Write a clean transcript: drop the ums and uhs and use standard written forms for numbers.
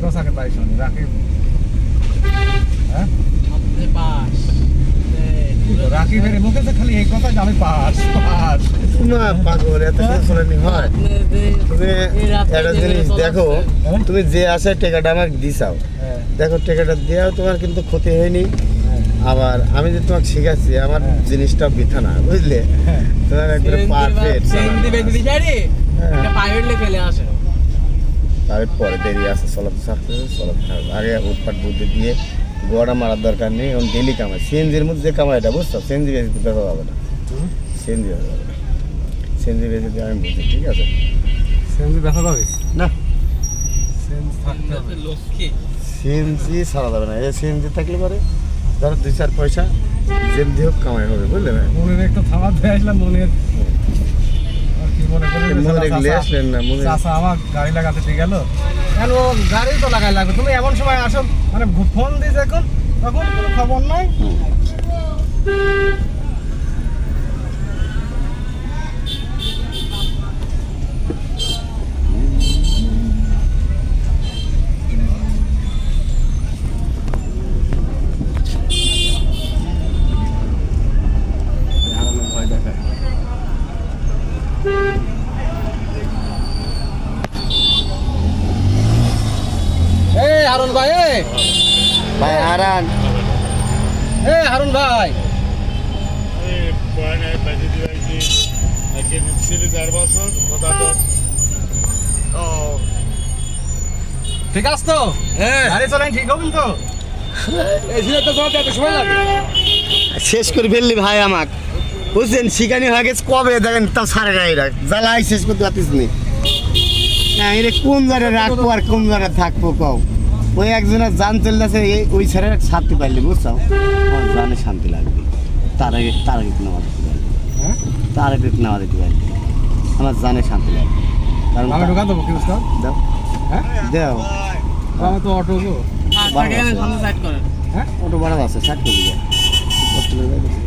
কসাকে তাই শুনি রাকিব হ্যাঁ রাকিবের মুখে তো খালি এই কথা যে আমি পাস পাস না পাগল এত টেনশন হয় তুমি একটা জিনিস দেখো তুমি যে আশায় টাকাটা আমাকে দিছাও দেখো টাকাটা দেওয়াও তোমার কিন্তু ক্ষতি হয়নি আবার আমি যে তোমাকে শিখাচ্ছি আমার জিনিসটা বৃথা না বুঝলে তোমার একবারে পারফেক্ট প্রাইভেট পরে দেরি আছে চলাতে থাকবে আগে উৎপাট বুদ্ধি দিয়ে গোড়া মারার দরকার নেই এখন ডেলি কামাই সিএনজির মধ্যে যে কামাইটা বুঝছো সিএনজি বেশি দেখা যাবে না সিএনজি দেখা যাবে না সিএনজি বেশি দিয়ে আমি বুঝি ঠিক আছে সিএনজি দেখা যাবে না সিএনজি সিএনজি ছাড়া যাবে না এই সিএনজি থাকলে পরে ধরো 2-4 পয়সা যেমনি হোক কামাই হবে বুঝলে ভাই মনের একটা থামার দিয়ে আসলাম মনের কি মনে আসলেন না মনে আমার গাড়ি লাগাতে ঠিক গেল কেন গাড়ি তো লাগাই লাগবে তুমি এমন সময় আসো মানে ফোন দিয়েছে এখন তখন কোনো খবর নাই ভয় দেখায় হারুন ভাই ভাই হারান হারুন ভাই ঠিক আছে তো গাড়ি চলেন ঠিক হবেন তো সময় লাগে শেষ করে ফেললি ভাই আমাক বুঝছেন শিকানি হয়ে গেছে কবে দেখেন তাও সারে গাড়িটা জ্বালাই শেষ করতে পারতিস নি হ্যাঁ এটা কোন জায়গায় রাখবো আর কোন জায়গায় থাকবো কও ওই একজনের জান চলতেছে ওই ছেড়ে শান্তি পাইলে বুঝছো আমার জানে শান্তি লাগবে তার আগে নামা দিতে পারবে তার আগে নামা দিতে পারবে আমার জানে শান্তি লাগবে কারণ আমি ঢোকা দেবো কি বুঝতাম দাও হ্যাঁ দাও আমার তো অটো গো হ্যাঁ অটো ভাড়া আছে 60 করে কষ্ট করে